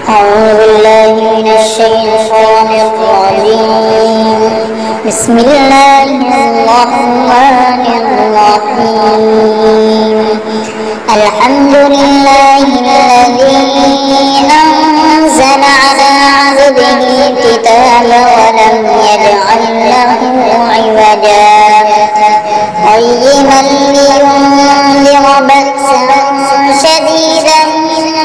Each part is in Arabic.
أعوذ بالله من الشيطان الرجيم. بسم الله الرحمن الرحيم. الحمد لله الذي أنزل على عبده الكتاب ولم يجعل له عوجا قيما لينذر بأسا شديدا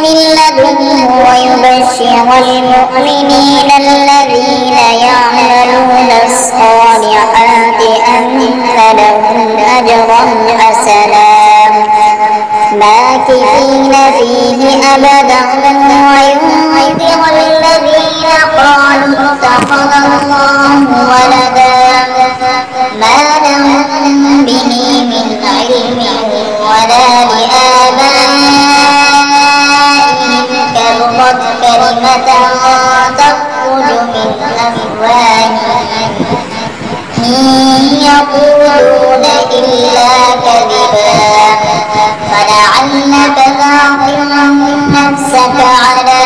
من لدنه ويبشر المؤمنين الذين يعملون الصالحات أن لهم أجرا حسنا ماكثين فيه أبدا وينذر الذين قالوا اتخذ الله ولدا ما لهم به من علم ولا لآبائهم كبرت كلمة تخرج من أفواههم إن يقولون إلا كذبا فلعلك باخع نفسك على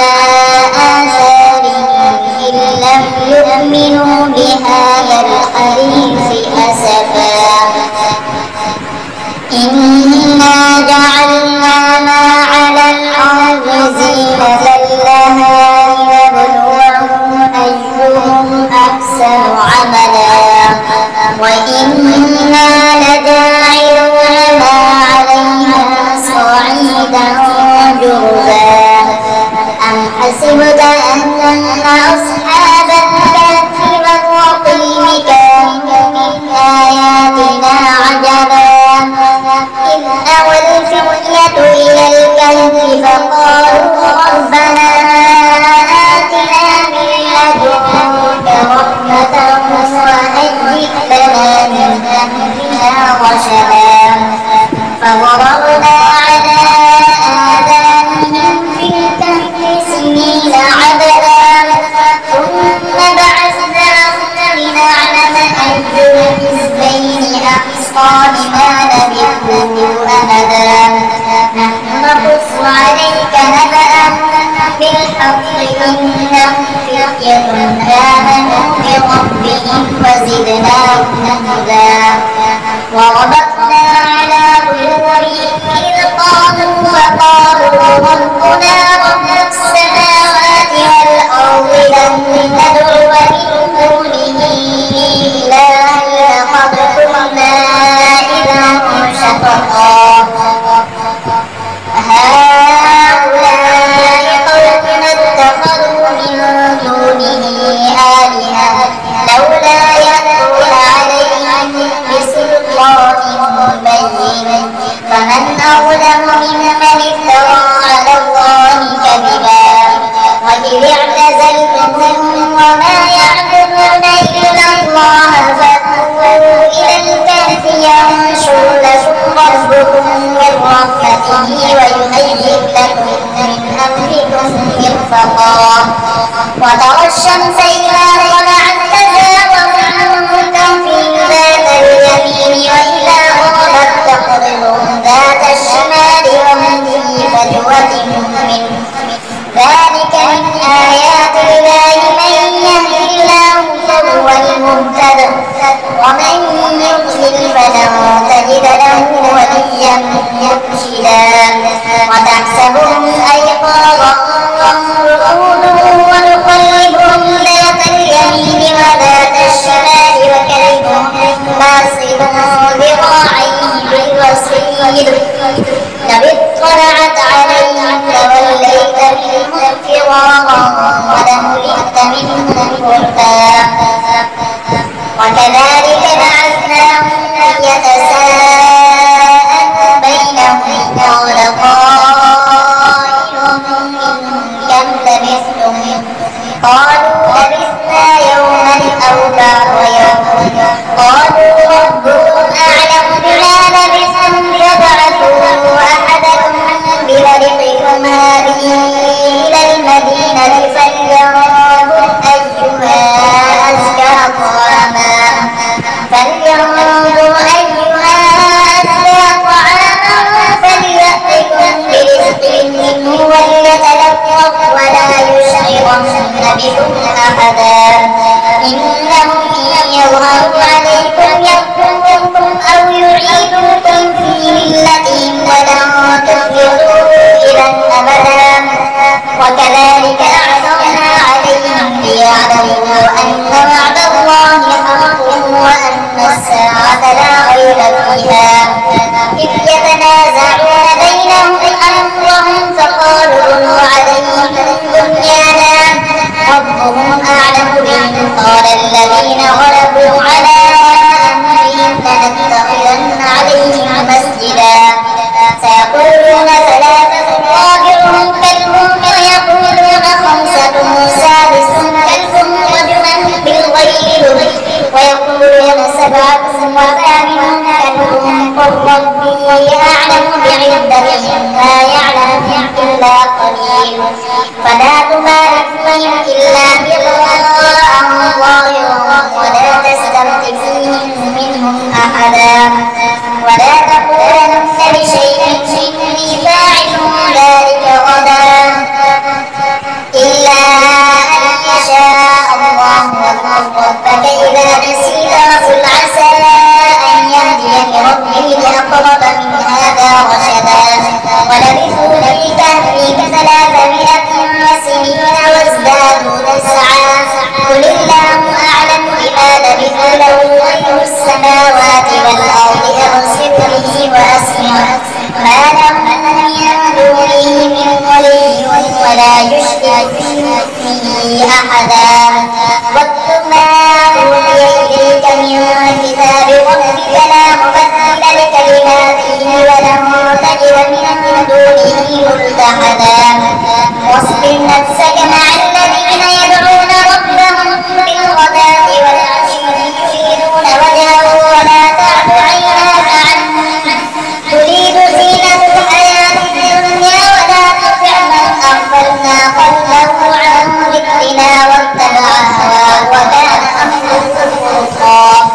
آثارهم إن لم يؤمنوا بهذا الحديث أسفا إنا جعلنا ما على الأرض زينة لها لنبلوهم أيهم أحسن عملا وإنا لجاعلون ما عليها صعيدا جرزا أم حسبت أن أصحاب الكهف والرقيم كانوا من آياتنا عجبا إذ أوى الفتية إلى الكهف فقالوا ربنا آتنا من لدنك رحمة وهيئ لنا من أمرنا رشدا فضربنا على آذانهم في الكهف سنين عددا ثم بعثناهم لنعلم أي الحزبين أحصى لما لبثوا أمدا نحن نقص عليك نبأهم بالحق إنهم فتية آمنوا بربهم وزدناهم هدى وربطنا على قلوبهم إذ قالوا وقالوا ربنا رب السماوات والأرض لن ندعو من دونه إلها لقد قلنا إذا شططا هؤلاء قومنا اتخذوا من دونه آلهة لولا يأتون عليهم بسلطان بين فمن أظلم ممن افترى على الله كذبا وإذ اعتزلتموهم وما يعبدون إلا الله فأووا إلى الكهف ينشر لكم ربكم من رحمته ويهيئ لكم من أمركم مرفقا وترى الشمس إذا طلعت تزاور عن كهفهم ذات اليمين وإذا غربت تقرضهم ذات الشمال وهم في فجوة منه ذلك من آيات الله من يهد الله فهو المهتد ومن يضلل فلن تجد له وليا مرشدا وتحسبهم أيقاظا وقعودا ونقلبهم ذات اليمين وذات الشمال وكلبهم باسط ذراعيه بالوصيد لو اطلعت عليهم لوليت منهم فرارا ولملئت منهم رعبا وكذلك بعثناهم ليتساءلوا بينهم قال قائل منهم كم لبثتم قالوا لبثنا يوما أو بعض يوم قالوا ربكم أعلم بما لبثتم فابعثوا أحدكم بورقكم هذه إلى المدينة فلينظر أيها أزكى طعاما فليأتكم برزق منه وليتلطف ولا يشرك بكم أحدا إنهم إن يظهروا عليكم يقتلوكم أو يعيدوكم في ملتهم ولن تفلحوا إذا أبدا وكذلك أعثرنا عليهم ليعلموا أن وعد الله حق وأن الساعة لا ريب فيها إذ يتنازعون بينهم أمرهم فقالوا ابنوا عليهم بنيانا ربهم أعلم بهم قال الذين غلبوا على أمرهم لنتخذن عليهم مسجدا سيقولون ثلاثة رابعهم كلبهم ويقولون خمسة سادسهم كلبهم رجما بالغيب ويقولون سبعة وثامنهم كلبهم قل ربي أعلم بعدتهم ما يعلمهم إلا قليل فلا تمار فيهم إلا بغاء ظاهرا ولا تستفت فيهم منهم أحدا ولا تقولن لشيء إني فاعل ذلك غدا إلا أن يشاء الله واذكر ربك إذا نسيت وقل عسى أن يهديني ربي لأقرب من هذا رشدا ولبثوا في كهفهم 300 سنين وازدادوا تسعا قل الله أعلم بما لبثوا له غيب السماوات والأرض أبصر به وأسمع ما لهم من دونه من ولي ولا يشرك في حكمه أحدا واتل ما أوحي إليك من كتاب ربك لا مبدل لكلماته ولن تجد من دونه ملتحدا واصبر نفسك مع الذين يدعون ربهم بالغداة والعشي يريدون وجهه ولا تعد عيناك عنهم تريد زينة الحياة الدنيا ولا تطع من أغفلنا قلبه عن ذكرنا واتبع هواه وكان أمره فرطا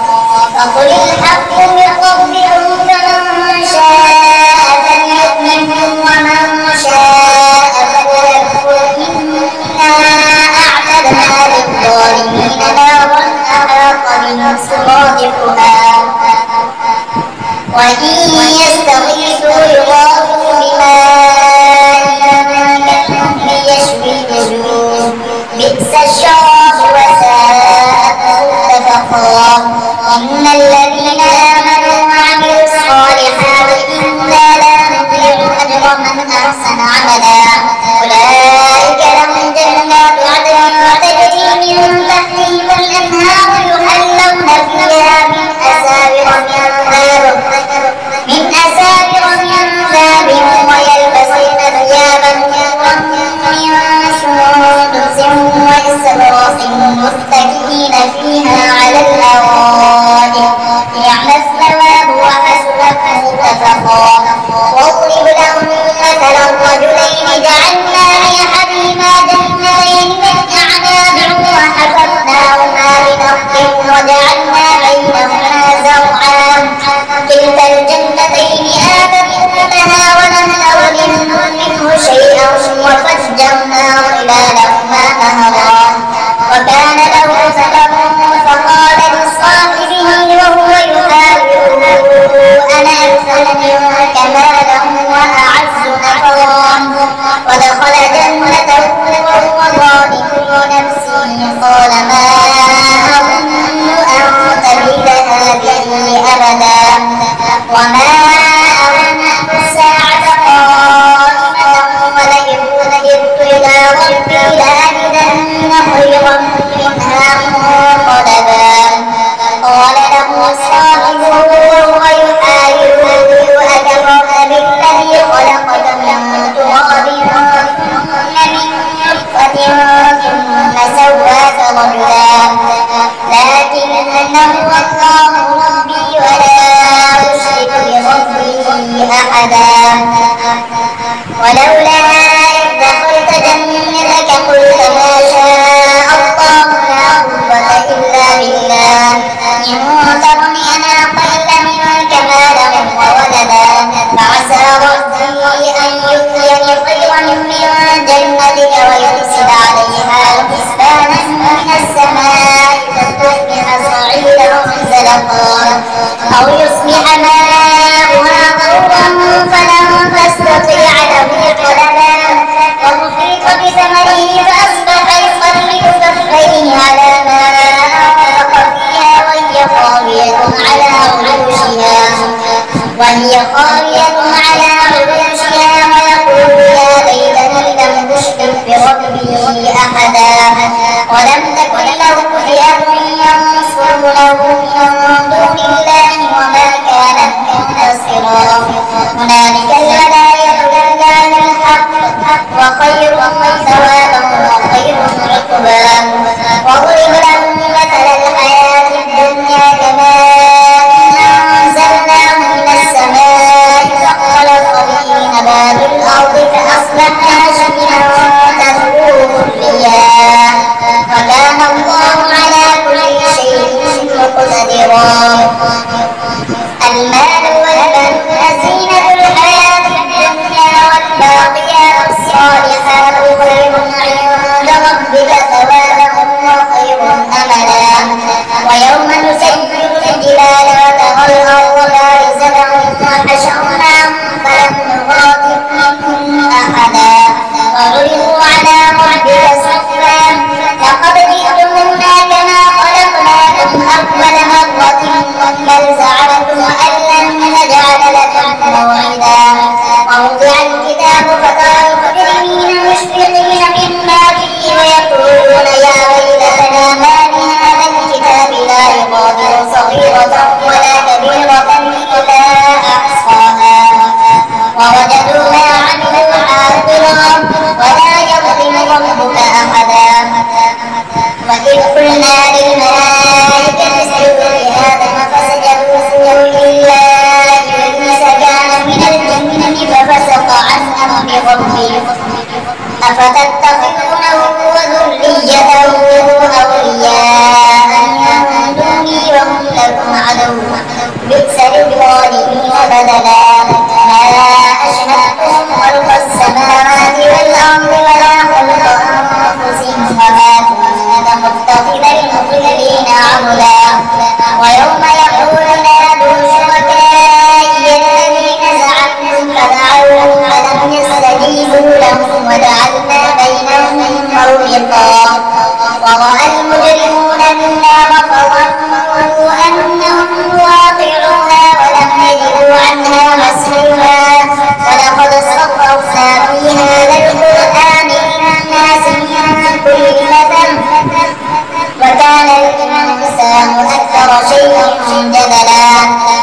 فقل الحق من ربكم فمن شاء فليؤمن ومن شاء فليكفر إنا أعتدنا للظالمين نارا أحاط بهم سرادقها وإن يستغيثوا يغاثوا بماء كالمهل يشوي الوجوه بئس الشراب وساءت مرتفقا إن الذين آمنوا وعملوا الصالحات إنا لا نضيع أجر من أحسن عملا أولئك لهم جنات عدن تجري من تحتهم الأنهار يحلون فيها من أساور من ذهب ويلبسون ثيابا خضرا من سندس واستبرق متكئين فيها على الأرائك نعم الثواب وحسنت مرتفقا واضرب لهم مثلا رجلين جعلنا لأحدهما جنتين من أعناب وحفظناهما بنخل وجعلنا بينهما زرعا كلتا الجنتين آتت أكلها ولم تظلم منه شيئا وفجرنا خلالهما نهرا وكان له ثمر فقال لصاحبه وهو يحاوره أنا أكثر منك مالا وأعز نفرا ودخل جنته وهو ظالم لنفسه قال ما أظن أن تبيد هذه أبدا وما أظن الساعة قائمة ولئن رددت إلى ربي لأجدن خيرا منها منقلبا قال له صاحبه وهو يحاوره أكفرت بالذي خلقك من تراب ثم من نطفة ثم سواك رجلا لكن هو الله ربي ولا أشرك بربي أحدا ولولا إذ دخلت جنتك قلت ما شاء الله لا قوة إلا بالله إن ترني أنا أقل منك مالا وولدا فعسى ربي أن يؤتيني خيرا من جنتك ويرسل عليها حسبانا غدقا أو يصبح ماؤها غورا فلن تستطيع له طلبا وأحيط بثمره فأصبح يقلب كفيه على ما أنفق فيها وهي خاوية على عروشها ويقول يا ليتني لم أشرك بربي أحدا ولم تكن له فئة ينصرونه من دون الله وما كان منتصرا هنالك الولاية لله الحق وخير ثوابا وخير عقبا واضرب لهم مثل الحياة الدنيا كماء أنزلناه من السماء فاختلط به نبات الأرض فأصبح هشيما تذروه الرياح وكان الله على كل شيء مقتدرا المال والبنون زينة الحياة الدنيا والباقيات الصالحات خير عند ربك ثوابا وخير أملا ويوم نسير الجبال وترى الأرض بارزة وحشرناهم فلم نغادر منهم أحدا وعرضوا على ربك صفا لقد جئتمونا كما خلقناكم أول مرة بل زعمتم أن لن نجعل لكم موعدا ووضع الكتاب فترى المجرمين مشفقين مما فيه ويقولون يا ويلتنا ما لهذا الكتاب لا يغادر صغيرة ولا كبيرة إلا أحصاها ووجدوا ما عملوا حاضرا ولا يظلم ربك أحدا وإذ قلنا للملائكة اسجدوا لآدم فسجدوا إلا إبليس كان من الجن ففسق عن أمر ربه أفتتخذونه وذريته أولياء من دوني وهم لكم عدو بئس للظالمين بدلا ما أشهدتهم خلق السماوات والأرض ولا خلق أنفسهم وما كنت متخذ المضلين عضدا ويوم يقول نادوا شركائي الذين زعمتم فدعوهم فلم يستجيبوا لهم وجعلنا بينهم موبقا ورأى المجرمون النار فظنوا أنهم واقعوها ولم يجدوا عنها مسحورا ولقد صرفنا في هذا القرآن للناس من كل مثل وكان الإنسان أكثر شيء جدلا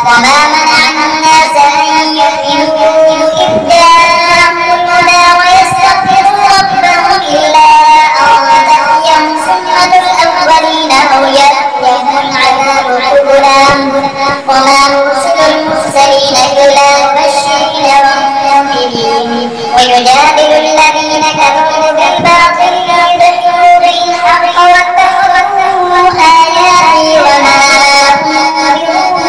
وما منع الناس أن يؤمنوا إذ جاءهم الهدى ويستغفروا ربهم إلا أن تأتيهم سنة الأولين أو يأتيهم العذاب قبلا وما نرسل المرسلين إلا مبشرين ومنذرين ويجادل الذين كفروا بالباطل ليدحضوا بالحق واتخذوا آياتي وما أنذروا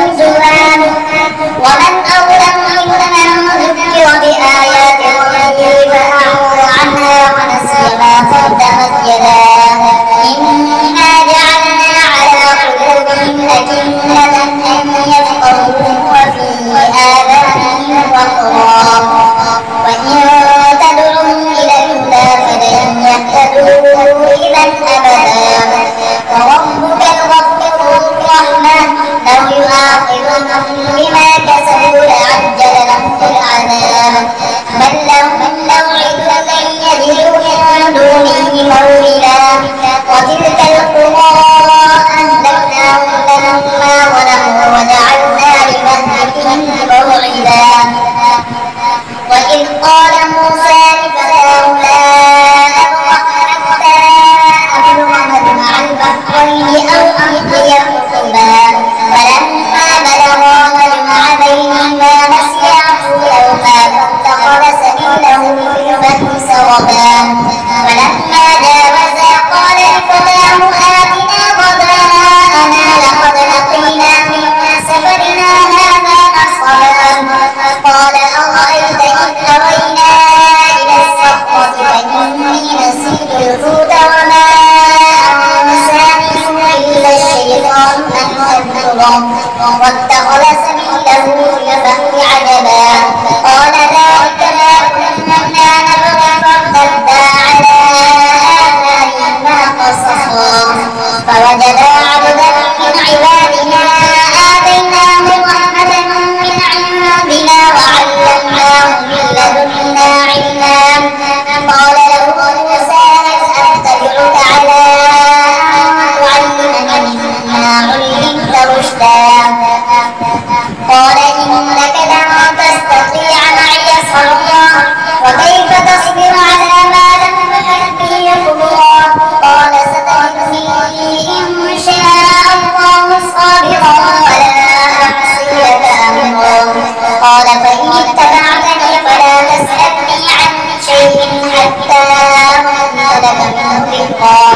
رفقا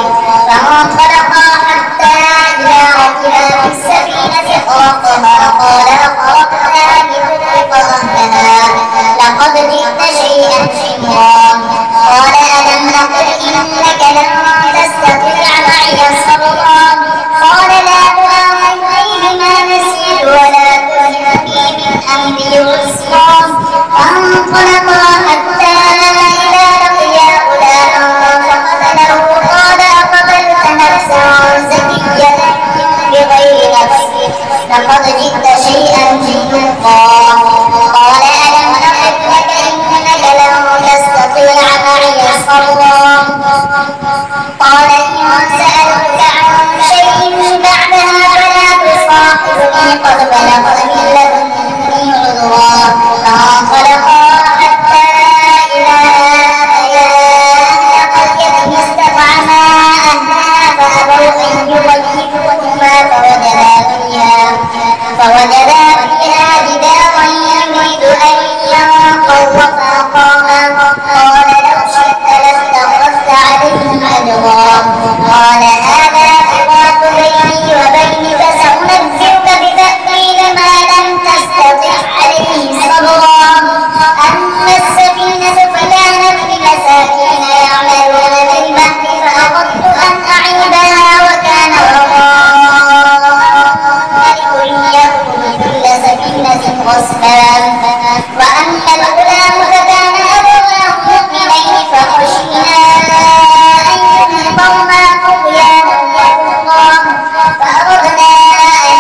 فانطلقا حتى إذا ركبا في السفينة خرقها قال أخرقنا لتغرق أهلها لقد جئت شيئا إمرا قال ألم أقل إنك لن تستطيع معي صبرا قال لا تؤاخذني بما نسيت ولا ترهقني من أمري عسرا فانطلقا حتى إذا لقيا غلاما فقتله قال أقتلت نفسا زكية بغير نفس لقد جئت شيئا نكرا قال ألم أقل لك إنك لن تستطيع معي صبرا قال إن سألتك عن شيء بعدها فلا تصاحبني قد بلغت من لدني عذرا فانطلقا حتى إذا أتيا أهل قرية استطعما أهلها فأبوا أن يضيفوهما فوجدا فيها جدارا يريد أن ينقض فأقاما قال لو شئت لاتخذت عليهم أجرا قال هذا فراق بيني وبينك سأنبئك بتأويل ما لم تستطع عليه صبرا أما السفينة فكانت لمساكين يعملون في البحر فأردت أن أعيبها وكان ليأخذ كل سفينة غصبا وأما الغلام فكان أبواه مؤمنين فخشينا أن يرهقهما طغيانا وكفرا فأردنا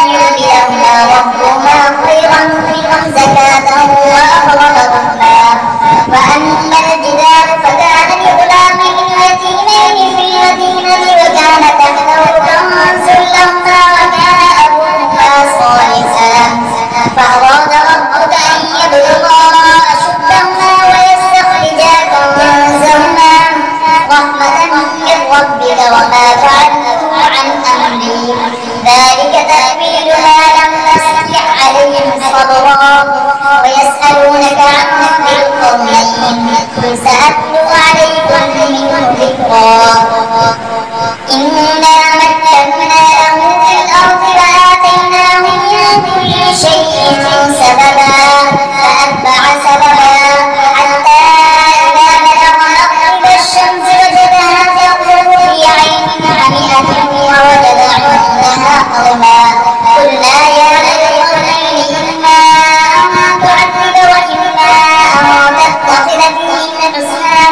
أن يبدلهما ربهما خيرا منهم زكاة وأقرب رحما وأما الجدار فكان لغلامين يتيمين في المدينة وكان تحته كنز لهما وكان أبوهما صالحا فأراد ربك أن يبلغا أشدهما ويستخرجا كنزهما رحمة من ربك وما فعلته عن أمري ذلك تأويل ما لم تستطع عليه صبرا ويسألونك عن ذي القرنين قل سأتلو عليكم منه ذكرا إنا مكنا له في الأرض وآتيناه من كل شيء سببا فأتبع سببا حتى إذا بلغ مغرب الشمس وجدها تغرب في عين حمئة ووجد عندها قوما قلنا يا ذا القرنين إما أن تعذب وإما أن تتخذ فيهم حسنا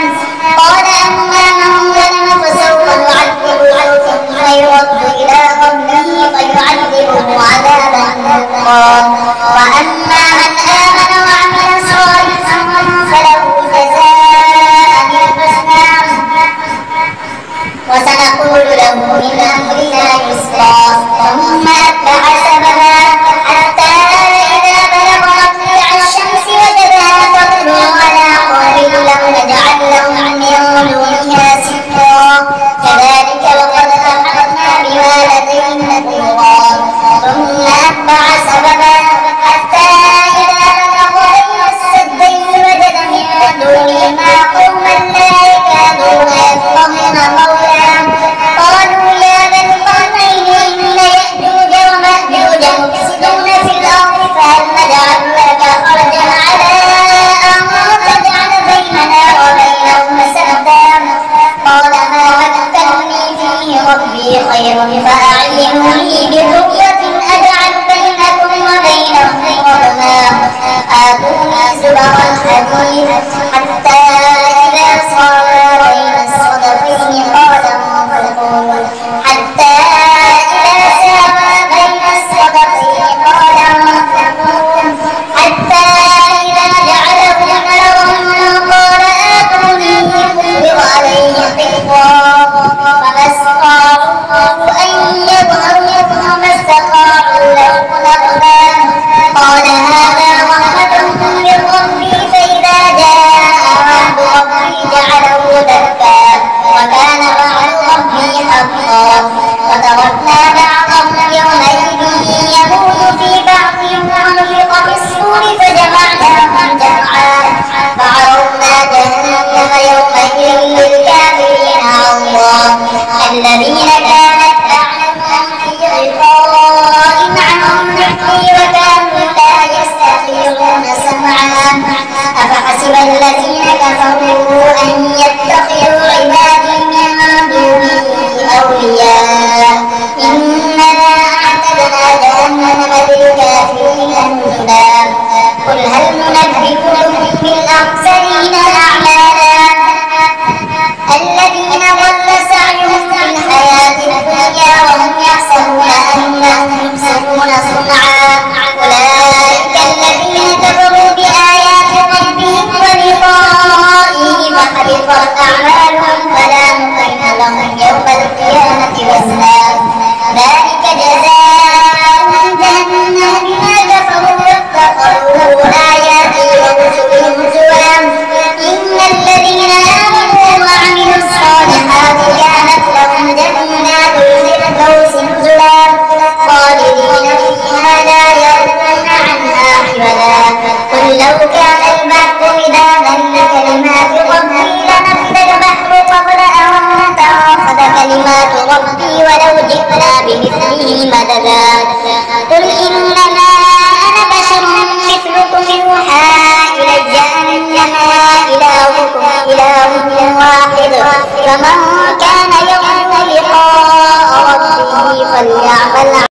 قال أما من ظلم فسوف نعذبه ثم يرد إلى ربه فيعذبه عذابا نكرا وأما من آمن وعمل صالحا فله جزاء الحسنى وسنقول له من أمرنا يسرا ثم أتبع سببا حتى إذا بلغ مطلع الشمس وجدها تطلع على قوم لم نجعل لهم من دونها سترا كذلك وقد أحطنا بما لدينا كبرا ثم أتبع سببا حتى إذا بلغ بين السدين وجد من دونهما قوما لا يكادون يفقهون قولا قالوا يا ذا القرنين إن يأجوج ومأجوج مفسدون في الأرض فهل نجعل لك خرجا على أن تجعل بيننا وبينهم سدا قال ما مكنني فيه ربي خير فأعينوني برؤية أجعل بينكم وبينهم رحما آتوني زبر الحديد حتى إذا صار بين الصدفين قال انفخوا حتى إذا ساوى بين الصدفين قال انفخوا حتى إذا جعله نارا قال آتوني أفرغ عليه قطرا فما استطاعوا أن يظهروه وما استطاعوا له نقبا قال هذا رحمة من ربي فإذا جاء وعد ربي جعله دكا وكان وعد ربي حقا وتركنا بعضهم يومئذ يموت في بعض ونفخ في الصور فجمعناهم جمعا فعرضنا جهنم يومئذ للكافرين عرضا الذين ضل سعيهم في الحياة الدنيا وهم يحسبون أنهم يحسنون صنعا أولئك الذين كفروا بآيات ربهم ولقائه فحبطت أعمالهم فلا نقيم لهم يوم القيامة وزنا ذلك جزاؤهم جهنم بما كفروا واتخذوا آياتي ورسلي هزوا إن الذين آمنوا وعملوا الصالحات كانت لهم جنات الفردوس نزلا خالدين فيها لا يبغون عنها حولا قل لو كان البحر مدادا لكلمات ربي لنفد البحر قبل أن تنفد كلمات ربي ولو